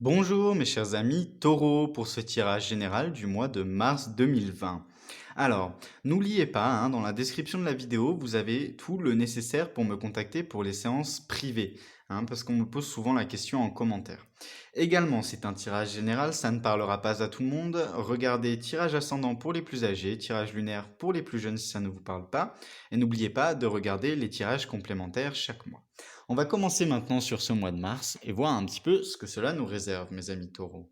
Bonjour mes chers amis taureaux pour ce tirage général du mois de mars 2020. Alors, n'oubliez pas, dans la description de la vidéo, vous avez tout le nécessaire pour me contacter pour les séances privées, parce qu'on me pose souvent la question en commentaire. Également, c'est un tirage général, ça ne parlera pas à tout le monde. Regardez tirage ascendant pour les plus âgés, tirage lunaire pour les plus jeunes si ça ne vous parle pas. Et n'oubliez pas de regarder les tirages complémentaires chaque mois. On va commencer maintenant sur ce mois de mars et voir un petit peu ce que cela nous réserve, mes amis taureaux.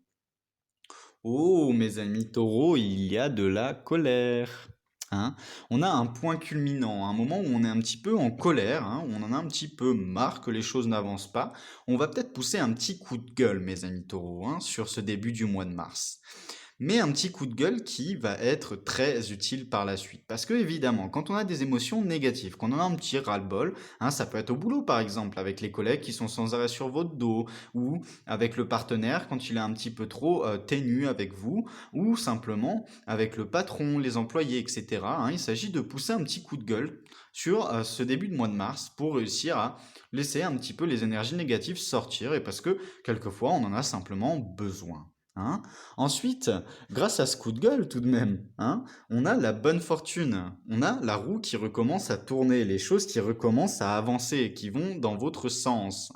Oh, mes amis taureaux, il y a de la colère. Hein. On a un point culminant, un moment où on est un petit peu en colère, où on en a un petit peu marre que les choses n'avancent pas. On va peut-être pousser un petit coup de gueule, mes amis taureaux, sur ce début du mois de mars, mais un petit coup de gueule qui va être très utile par la suite. Parce que évidemment, quand on a des émotions négatives, qu'on en a un petit ras-le-bol, ça peut être au boulot par exemple, avec les collègues qui sont sans arrêt sur votre dos, ou avec le partenaire quand il est un petit peu trop ténu avec vous, ou simplement avec le patron, les employés, etc. Il s'agit de pousser un petit coup de gueule sur ce début de mois de mars pour réussir à laisser un petit peu les énergies négatives sortir, et parce que quelquefois on en a simplement besoin. Hein. Ensuite, grâce à ce coup de gueule tout de même, on a la bonne fortune, on a la roue qui recommence à tourner, les choses qui recommencent à avancer, qui vont dans votre sens.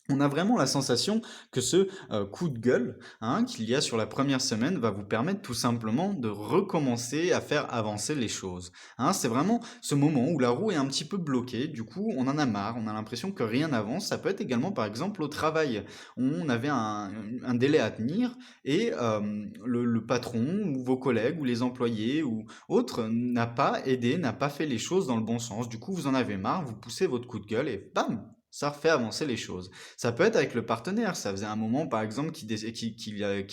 On a vraiment la sensation que ce coup de gueule qu'il y a sur la première semaine va vous permettre tout simplement de recommencer à faire avancer les choses. C'est vraiment ce moment où la roue est un petit peu bloquée, du coup on en a marre, on a l'impression que rien n'avance. Ça peut être également par exemple au travail. On avait un délai à tenir et le patron ou vos collègues ou les employés ou autres n'a pas aidé, n'a pas fait les choses dans le bon sens. Du coup vous en avez marre, vous poussez votre coup de gueule et bam, ça refait avancer les choses. Ça peut être avec le partenaire. Ça faisait un moment, par exemple, qu'il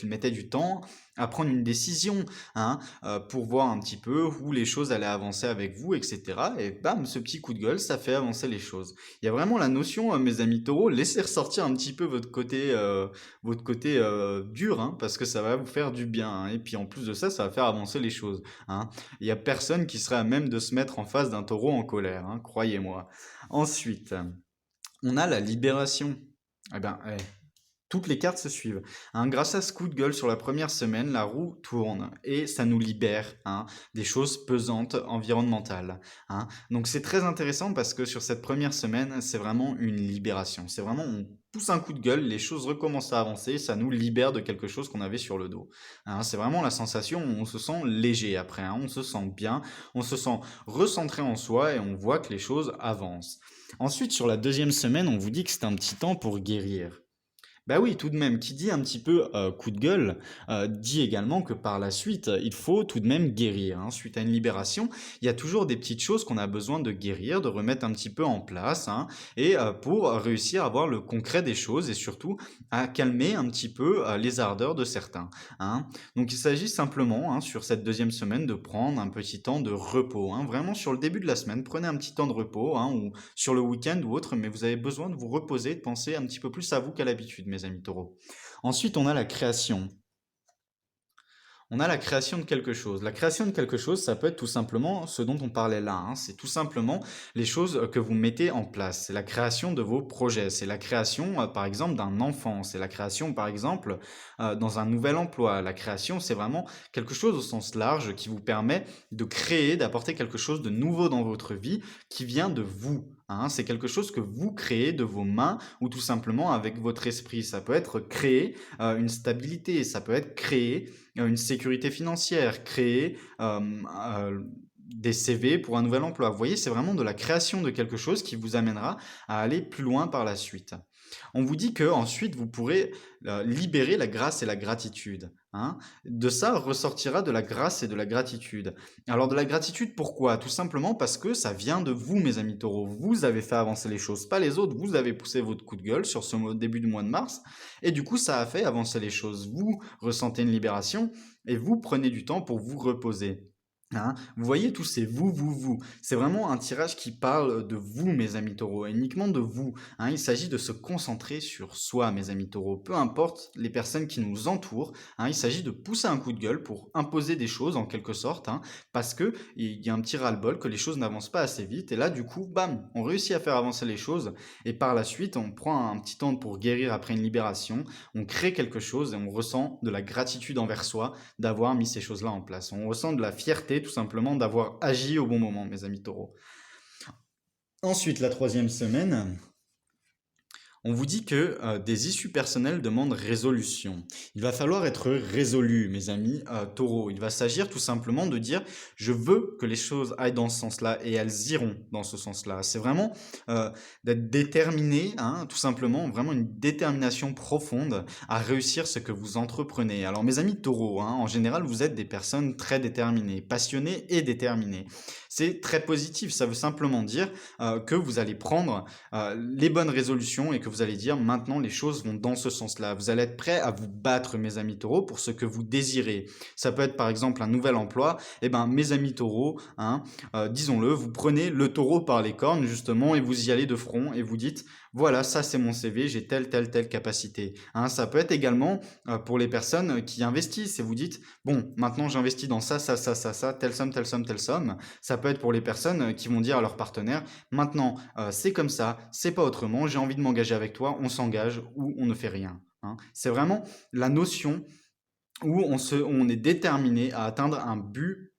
mettait du temps à prendre une décision, pour voir un petit peu où les choses allaient avancer avec vous, etc. Et bam, ce petit coup de gueule, ça fait avancer les choses. Il y a vraiment la notion, mes amis taureaux, laissez ressortir un petit peu votre côté dur, parce que ça va vous faire du bien. Et puis en plus de ça, ça va faire avancer les choses. Il y a personne qui serait à même de se mettre en face d'un taureau en colère, croyez-moi. Ensuite, on a la libération. Eh ben, toutes les cartes se suivent. Grâce à ce coup de gueule sur la première semaine, la roue tourne et ça nous libère des choses pesantes environnementales. Donc c'est très intéressant parce que sur cette première semaine, c'est vraiment une libération. C'est vraiment, on pousse un coup de gueule, les choses recommencent à avancer, ça nous libère de quelque chose qu'on avait sur le dos. C'est vraiment la sensation où on se sent léger après, on se sent bien, on se sent recentré en soi et on voit que les choses avancent. Ensuite, sur la deuxième semaine, on vous dit que c'est un petit temps pour guérir. Bah oui, tout de même, qui dit un petit peu coup de gueule, dit également que par la suite, il faut tout de même guérir. Suite à une libération, il y a toujours des petites choses qu'on a besoin de guérir, de remettre un petit peu en place, et pour réussir à voir le concret des choses et surtout à calmer un petit peu les ardeurs de certains. Donc il s'agit simplement, sur cette deuxième semaine, de prendre un petit temps de repos. Vraiment sur le début de la semaine, prenez un petit temps de repos, ou sur le week-end ou autre, mais vous avez besoin de vous reposer, de penser un petit peu plus à vous qu'à l'habitude, mes amis taureaux. Ensuite, on a la création. On a la création de quelque chose. La création de quelque chose, ça peut être tout simplement ce dont on parlait là. C'est tout simplement les choses que vous mettez en place. C'est la création de vos projets. C'est la création, par exemple, d'un enfant. C'est la création, par exemple, dans un nouvel emploi. La création, c'est vraiment quelque chose au sens large qui vous permet de créer, d'apporter quelque chose de nouveau dans votre vie qui vient de vous. C'est quelque chose que vous créez de vos mains ou tout simplement avec votre esprit. Ça peut être créer une stabilité, ça peut être créer une sécurité financière, créer des CV pour un nouvel emploi. Vous voyez, c'est vraiment de la création de quelque chose qui vous amènera à aller plus loin par la suite. On vous dit que ensuite vous pourrez libérer la grâce et la gratitude. De ça ressortira de la grâce et de la gratitude. Alors de la gratitude, pourquoi? Tout simplement parce que ça vient de vous, mes amis taureaux. Vous avez fait avancer les choses, pas les autres. Vous avez poussé votre coup de gueule sur ce début du mois de mars. Et du coup, ça a fait avancer les choses. Vous ressentez une libération et vous prenez du temps pour vous reposer. Hein, vous voyez tous ces vous. C'est vraiment un tirage qui parle de vous, mes amis taureaux, et uniquement de vous. Hein. Il s'agit de se concentrer sur soi, mes amis taureaux. Peu importe les personnes qui nous entourent, hein, il s'agit de pousser un coup de gueule pour imposer des choses en quelque sorte, hein, parce que il y a un petit ras-le-bol que les choses n'avancent pas assez vite. Et là, du coup, bam, on réussit à faire avancer les choses. Et par la suite, on prend un petit temps pour guérir après une libération. On crée quelque chose et on ressent de la gratitude envers soi d'avoir mis ces choses-là en place. On ressent de la fierté tout simplement d'avoir agi au bon moment, mes amis taureaux. Ensuite, la troisième semaine, on vous dit que des issues personnelles demandent résolution. Il va falloir être résolu, mes amis taureaux. Il va s'agir tout simplement de dire je veux que les choses aillent dans ce sens-là et elles iront dans ce sens-là. C'est vraiment d'être déterminé, hein, tout simplement, vraiment une détermination profonde à réussir ce que vous entreprenez. Alors mes amis taureaux, hein, en général, vous êtes des personnes très déterminées, passionnées et déterminées. C'est très positif, ça veut simplement dire que vous allez prendre les bonnes résolutions et que vous allez dire maintenant les choses vont dans ce sens-là. Vous allez être prêt à vous battre, mes amis taureaux, pour ce que vous désirez. Ça peut être par exemple un nouvel emploi. Eh ben, mes amis taureaux, hein, disons-le, vous prenez le taureau par les cornes justement et vous y allez de front et vous dites voilà, ça c'est mon CV, j'ai telle capacité. Hein, ça peut être également pour les personnes qui investissent et vous dites bon, maintenant j'investis dans ça, telle somme. Ça peut être pour les personnes qui vont dire à leur partenaire maintenant c'est comme ça, c'est pas autrement, j'ai envie de m'engager avec toi, on s'engage ou on ne fait rien. Hein. C'est vraiment la notion où on est déterminé à atteindre un but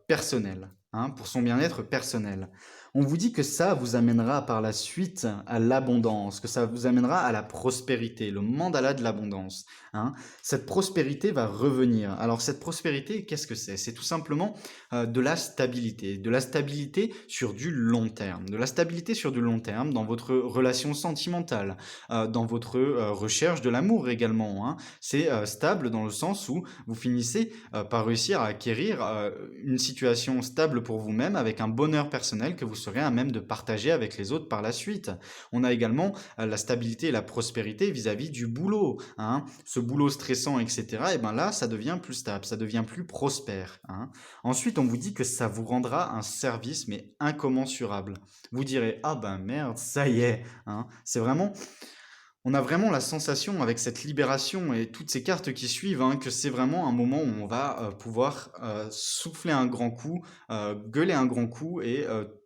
personnel, hein, pour son bien-être personnel. On vous dit que ça vous amènera par la suite à l'abondance, que ça vous amènera à la prospérité, le mandala de l'abondance. Hein. Cette prospérité va revenir. Alors cette prospérité, qu'est-ce que c'est? C'est tout simplement de la stabilité sur du long terme, de la stabilité sur du long terme dans votre relation sentimentale, dans votre recherche de l'amour également. Hein. C'est stable dans le sens où vous finissez par réussir à acquérir une situation stable pour vous-même avec un bonheur personnel que vous serez à même de partager avec les autres par la suite. On a également la stabilité et la prospérité vis-à-vis du boulot. Hein. Ce boulot stressant, etc., et ben là, ça devient plus stable, ça devient plus prospère. Hein. Ensuite, on vous dit que ça vous rendra un service, mais incommensurable. Vous direz, ah ben merde, ça y est. Hein. C'est vraiment on a vraiment la sensation avec cette libération et toutes ces cartes qui suivent hein, que c'est vraiment un moment où on va pouvoir souffler un grand coup, gueuler un grand coup et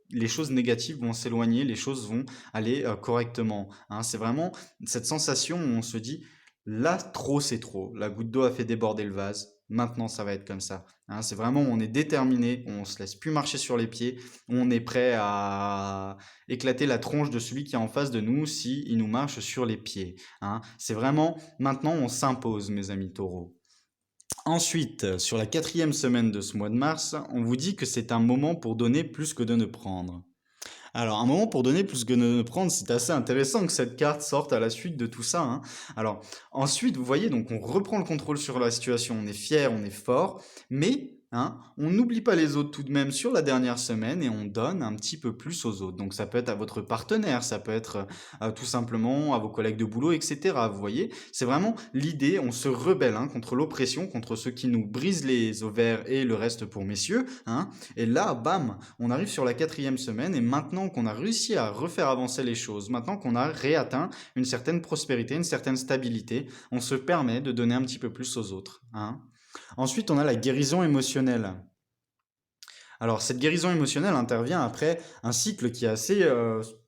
les choses négatives vont s'éloigner, les choses vont aller correctement. Hein. C'est vraiment cette sensation où on se dit là trop c'est trop, la goutte d'eau a fait déborder le vase, maintenant ça va être comme ça. Hein. C'est vraiment où on est déterminé, on se laisse plus marcher sur les pieds, on est prêt à éclater la tronche de celui qui est en face de nous si il nous marche sur les pieds. Hein. C'est vraiment, maintenant on s'impose, mes amis taureaux. Ensuite, sur la quatrième semaine de ce mois de mars, on vous dit que c'est un moment pour donner plus que de ne prendre. Alors, un moment pour donner plus que de ne prendre, c'est assez intéressant que cette carte sorte à la suite de tout ça. Hein. Alors, ensuite, vous voyez, donc on reprend le contrôle sur la situation, on est fier, on est fort, mais hein, on n'oublie pas les autres tout de même sur la dernière semaine et on donne un petit peu plus aux autres. Donc, ça peut être à votre partenaire, ça peut être tout simplement à vos collègues de boulot, etc. Vous voyez, c'est vraiment l'idée, on se rebelle hein, contre l'oppression, contre ceux qui nous brisent les ovaires et le reste pour messieurs. Hein. Et là, bam, on arrive sur la quatrième semaine et maintenant qu'on a réussi à refaire avancer les choses, maintenant qu'on a réatteint une certaine prospérité, une certaine stabilité, on se permet de donner un petit peu plus aux autres. Hein. Ensuite, on a la guérison émotionnelle. Alors, cette guérison émotionnelle intervient après un cycle qui est assez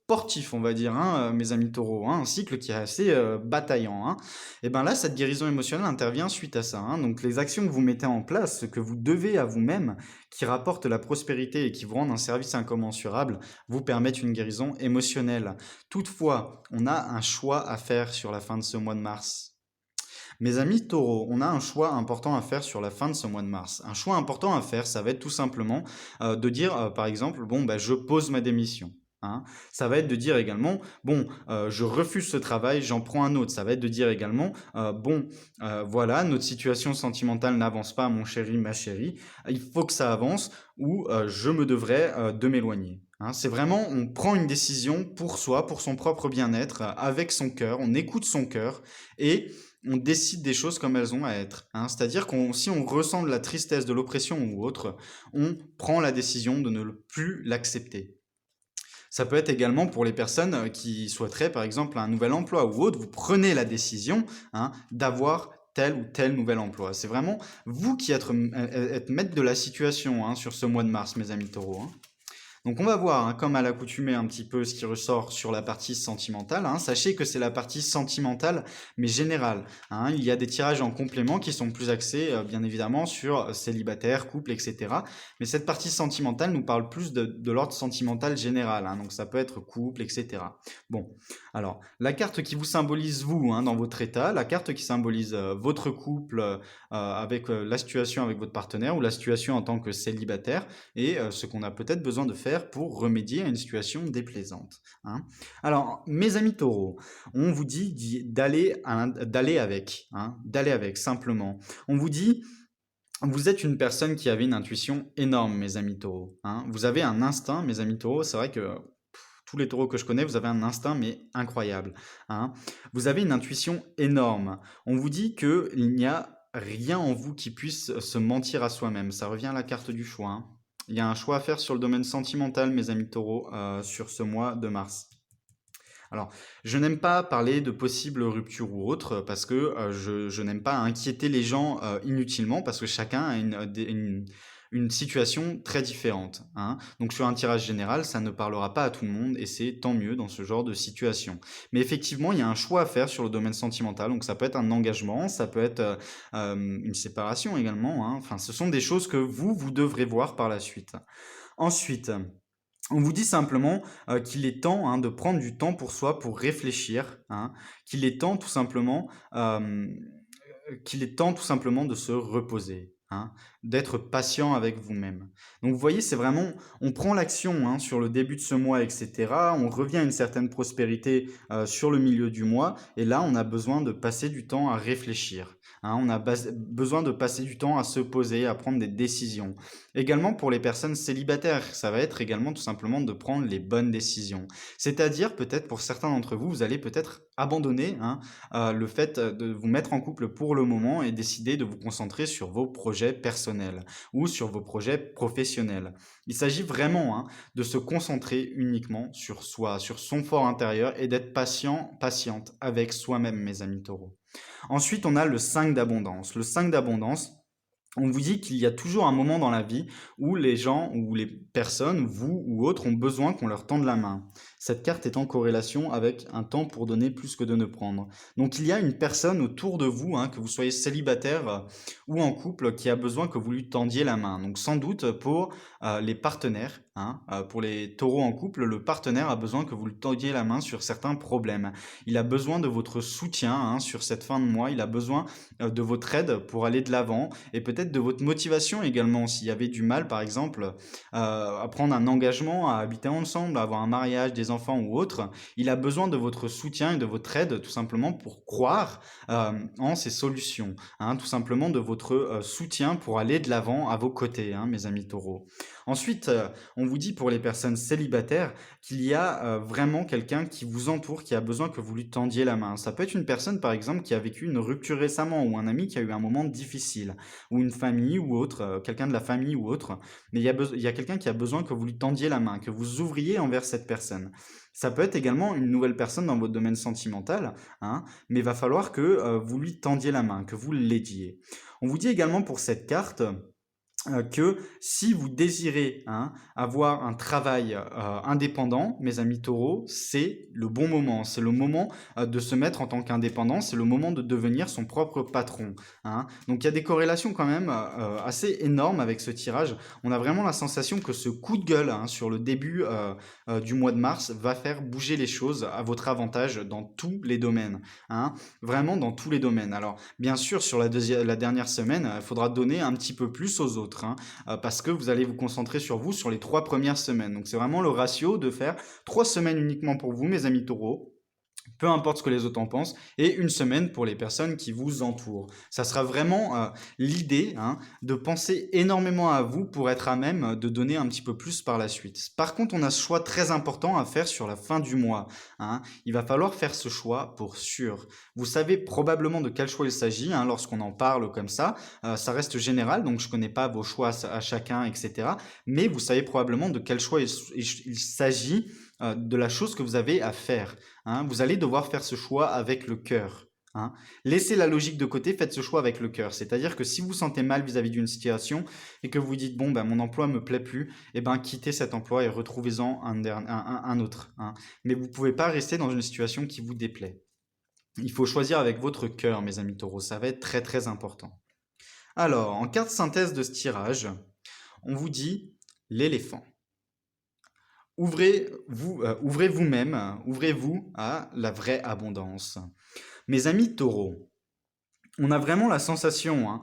sportif, on va dire, hein, mes amis taureaux, hein, un cycle qui est assez bataillant. Hein. Et bien là, cette guérison émotionnelle intervient suite à ça. Hein. Donc, les actions que vous mettez en place, ce que vous devez à vous-même, qui rapportent la prospérité et qui vous rendent un service incommensurable, vous permettent une guérison émotionnelle. Toutefois, on a un choix à faire sur la fin de ce mois de mars. Mes amis taureaux, on a un choix important à faire sur la fin de ce mois de mars. Un choix important à faire, ça va être tout simplement de dire, par exemple, bon, bah, je pose ma démission. Hein. Ça va être de dire également, bon, je refuse ce travail, j'en prends un autre. Ça va être de dire également, bon, voilà, notre situation sentimentale n'avance pas, mon chéri, ma chérie, il faut que ça avance ou je me devrais de m'éloigner. Hein. C'est vraiment, on prend une décision pour soi, pour son propre bien-être, avec son cœur, on écoute son cœur et on décide des choses comme elles ont à être, hein. C'est-à-dire qu'on si on ressent de la tristesse, de l'oppression ou autre, on prend la décision de ne plus l'accepter. Ça peut être également pour les personnes qui souhaiteraient, par exemple, un nouvel emploi ou autre, vous prenez la décision, hein, d'avoir tel ou tel nouvel emploi. C'est vraiment vous qui êtes maître de la situation, hein, sur ce mois de mars, mes amis taureaux, hein. Donc on va voir, hein, comme à l'accoutumée, un petit peu ce qui ressort sur la partie sentimentale, hein. Sachez que c'est la partie sentimentale, mais générale, hein. Il y a des tirages en complément qui sont plus axés, bien évidemment, sur célibataire, couple, etc. Mais cette partie sentimentale nous parle plus de l'ordre sentimental général, hein. Donc ça peut être couple, etc. Bon, alors, la carte qui vous symbolise vous, hein, dans votre état, la carte qui symbolise votre couple avec la situation avec votre partenaire ou la situation en tant que célibataire, et ce qu'on a peut-être besoin de faire pour remédier à une situation déplaisante, hein. Alors, mes amis taureaux, on vous dit d'aller avec, hein, d'aller avec, simplement. On vous dit, vous êtes une personne qui avait une intuition énorme, mes amis taureaux, hein. Vous avez un instinct, mes amis taureaux, c'est vrai que tous les taureaux que je connais, vous avez un instinct, mais incroyable, hein. Vous avez une intuition énorme. On vous dit qu'il n'y a rien en vous qui puisse se mentir à soi-même. Ça revient à la carte du choix, hein. Il y a un choix à faire sur le domaine sentimental, mes amis taureaux, sur ce mois de mars. Alors, je n'aime pas parler de possibles ruptures ou autres parce que je n'aime pas inquiéter les gens inutilement parce que chacun a une situation très différente, hein. Donc sur un tirage général, ça ne parlera pas à tout le monde et c'est tant mieux dans ce genre de situation. Mais effectivement, il y a un choix à faire sur le domaine sentimental. Donc ça peut être un engagement, ça peut être une séparation également, hein. Enfin, ce sont des choses que vous devrez voir par la suite. Ensuite, on vous dit simplement qu'il est temps, hein, de prendre du temps pour soi, pour réfléchir, hein, qu'il est temps tout simplement, qu'il est temps tout simplement de se reposer, hein, d'être patient avec vous-même. Donc vous voyez, c'est vraiment, on prend l'action, hein, sur le début de ce mois, etc. On revient à une certaine prospérité sur le milieu du mois, et là on a besoin de passer du temps à réfléchir, hein. On a besoin de passer du temps à se poser, à prendre des décisions. Également pour les personnes célibataires, ça va être également tout simplement de prendre les bonnes décisions. C'est-à-dire peut-être pour certains d'entre vous, vous allez peut-être abandonner, hein, le fait de vous mettre en couple pour le moment et décider de vous concentrer sur vos projets personnels ou sur vos projets professionnels. Il s'agit vraiment, hein, de se concentrer uniquement sur soi, sur son fort intérieur et d'être patient, patiente avec soi-même, mes amis taureaux. Ensuite, on a le 5 d'abondance. Le 5 d'abondance, on vous dit qu'il y a toujours un moment dans la vie où les gens ou les personnes, vous ou autres, ont besoin qu'on leur tende la main. Cette carte est en corrélation avec un temps pour donner plus que de ne prendre. Donc il y a une personne autour de vous, hein, que vous soyez célibataire ou en couple, qui a besoin que vous lui tendiez la main. Donc sans doute pour les partenaires, hein, pour les taureaux en couple, le partenaire a besoin que vous lui tendiez la main sur certains problèmes. Il a besoin de votre soutien, hein, sur cette fin de mois. Il a besoin de votre aide pour aller de l'avant et peut-être de votre motivation également. S'il y avait du mal, par exemple, à prendre un engagement, à habiter ensemble, à avoir un mariage, des enfants ou autre, il a besoin de votre soutien et de votre aide tout simplement pour croire en ces solutions, hein, tout simplement de votre soutien pour aller de l'avant à vos côtés, hein, mes amis taureaux. Ensuite, on vous dit pour les personnes célibataires qu'il y a vraiment quelqu'un qui vous entoure, qui a besoin que vous lui tendiez la main. Ça peut être une personne, par exemple, qui a vécu une rupture récemment ou un ami qui a eu un moment difficile ou une famille ou autre, quelqu'un de la famille ou autre, mais il y a quelqu'un qui a besoin que vous lui tendiez la main, que vous ouvriez envers cette personne. Ça peut être également une nouvelle personne dans votre domaine sentimental, hein, mais il va falloir que vous lui tendiez la main, que vous l'aidiez. On vous dit également pour cette carte que si vous désirez, hein, avoir un travail indépendant, mes amis taureaux, c'est le bon moment. C'est le moment de se mettre en tant qu'indépendant, c'est le moment de devenir son propre patron, hein. Donc il y a des corrélations quand même assez énormes avec ce tirage. On a vraiment la sensation que ce coup de gueule, hein, sur le début du mois de mars va faire bouger les choses à votre avantage dans tous les domaines, hein. Vraiment dans tous les domaines. Alors bien sûr, sur la dernière semaine, il faudra donner un petit peu plus aux autres, hein, parce que vous allez vous concentrer sur vous sur les 3 premières semaines. Donc c'est vraiment le ratio de faire 3 semaines uniquement pour vous, mes amis taureaux, peu importe ce que les autres en pensent, et une semaine pour les personnes qui vous entourent. Ça sera vraiment l'idée de penser énormément à vous pour être à même de donner un petit peu plus par la suite. Par contre, on a ce choix très important à faire sur la fin du mois. Il va falloir faire ce choix pour sûr. Vous savez probablement de quel choix il s'agit lorsqu'on en parle comme ça. Ça reste général, donc je ne connais pas vos choix à chacun, etc. Mais vous savez probablement de quel choix il s'agit, de la chose que vous avez à faire. Vous allez devoir faire ce choix avec le cœur. Laissez la logique de côté, faites ce choix avec le cœur. C'est-à-dire que si vous vous sentez mal vis-à-vis d'une situation et que vous dites bon ben mon emploi me plaît plus, eh ben quittez cet emploi et retrouvez-en un autre. Mais vous ne pouvez pas rester dans une situation qui vous déplaît. Il faut choisir avec votre cœur, mes amis taureaux. Ça va être très très important. Alors, en carte synthèse de ce tirage, on vous dit l'éléphant. Ouvrez vous-même, ouvrez-vous à la vraie abondance. Mes amis taureaux, on a vraiment la sensation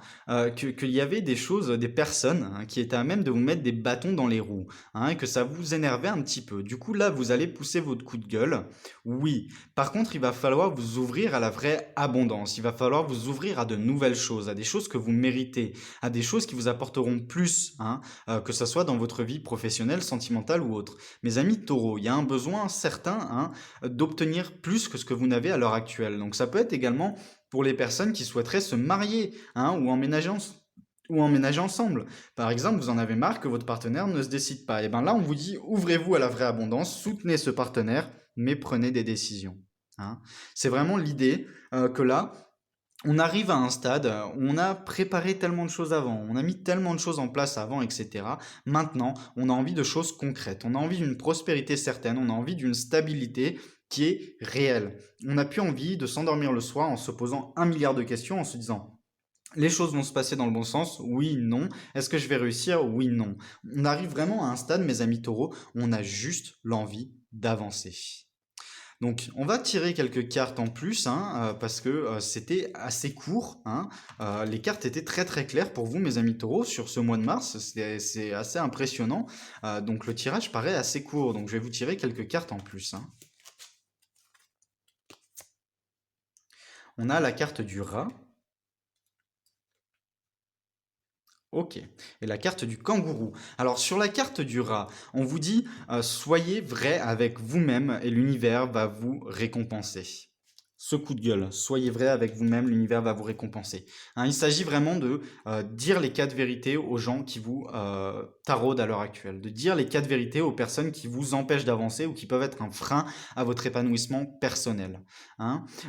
qu'il y avait des choses, des personnes qui étaient à même de vous mettre des bâtons dans les roues, et que ça vous énervait un petit peu. Du coup, là, vous allez pousser votre coup de gueule. Oui. Par contre, il va falloir vous ouvrir à la vraie abondance. Il va falloir vous ouvrir à de nouvelles choses, à des choses que vous méritez, à des choses qui vous apporteront plus, que ce soit dans votre vie professionnelle, sentimentale ou autre. Mes amis taureaux, il y a un besoin certain d'obtenir plus que ce que vous n'avez à l'heure actuelle. Donc, ça peut être également pour les personnes qui souhaiteraient se marier ou emménager ensemble. Par exemple, vous en avez marre que votre partenaire ne se décide pas. Et bien là, on vous dit, ouvrez-vous à la vraie abondance, soutenez ce partenaire, mais prenez des décisions. C'est vraiment l'idée que là, on arrive à un stade où on a préparé tellement de choses avant, on a mis tellement de choses en place avant, etc. Maintenant, on a envie de choses concrètes, on a envie d'une prospérité certaine, on a envie d'une stabilité qui est réelle. On n'a plus envie de s'endormir le soir en se posant 1 milliard de questions, en se disant les choses vont se passer dans le bon sens, oui, non. Est-ce que je vais réussir? Oui, non. On arrive vraiment à un stade, mes amis taureaux, où on a juste l'envie d'avancer. Donc, on va tirer quelques cartes en plus, parce que c'était assez court. Les cartes étaient très très claires pour vous, mes amis taureaux, sur ce mois de mars. C'est assez impressionnant. Donc, le tirage paraît assez court. Donc, je vais vous tirer quelques cartes en plus. On a la carte du rat. Ok. Et la carte du kangourou. Alors sur la carte du rat, on vous dit soyez vrai avec vous-même et l'univers va vous récompenser. Ce coup de gueule, soyez vrai avec vous-même, l'univers va vous récompenser. Il s'agit vraiment de dire les 4 vérités aux gens qui vous taraudent à l'heure actuelle, de dire les 4 vérités aux personnes qui vous empêchent d'avancer ou qui peuvent être un frein à votre épanouissement personnel.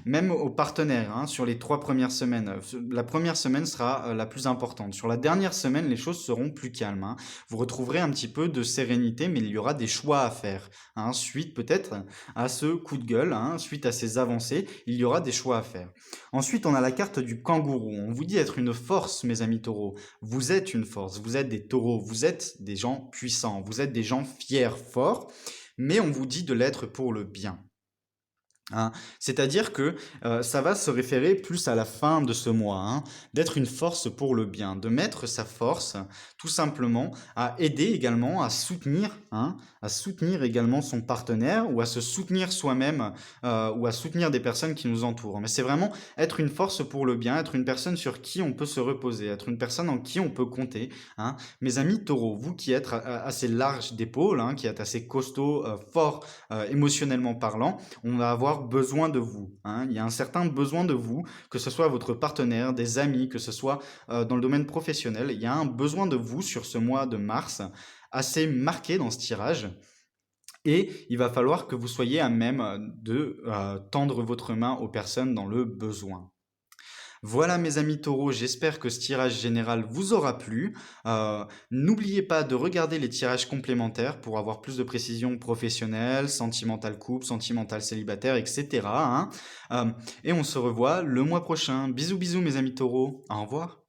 Même aux partenaires, sur les 3 premières semaines. La première semaine sera la plus importante. Sur la dernière semaine, les choses seront plus calmes. Vous retrouverez un petit peu de sérénité, mais il y aura des choix à faire. Suite peut-être à ce coup de gueule, suite à ces avancées, il y aura des choix à faire. Ensuite, on a la carte du kangourou. On vous dit être une force, mes amis taureaux. Vous êtes une force, vous êtes des taureaux, vous êtes des gens puissants, vous êtes des gens fiers, forts, mais on vous dit de l'être pour le bien. C'est-à-dire que ça va se référer plus à la fin de ce mois, d'être une force pour le bien, de mettre sa force tout simplement à aider également, à soutenir également son partenaire ou à se soutenir soi-même ou à soutenir des personnes qui nous entourent. Mais c'est vraiment être une force pour le bien, être une personne sur qui on peut se reposer, être une personne en qui on peut compter. Mes amis taureaux, vous qui êtes assez large d'épaules, qui êtes assez costaud, fort émotionnellement parlant, on va avoir besoin de vous. Il y a un certain besoin de vous, que ce soit votre partenaire, des amis, que ce soit dans le domaine professionnel. Il y a un besoin de vous sur ce mois de mars, assez marqué dans ce tirage. Et il va falloir que vous soyez à même de tendre votre main aux personnes dans le besoin. Voilà mes amis taureaux, j'espère que ce tirage général vous aura plu. N'oubliez pas de regarder les tirages complémentaires pour avoir plus de précision professionnelle, sentimentale couple, sentimentale célibataire, etc. Et on se revoit le mois prochain. Bisous bisous mes amis taureaux, au revoir.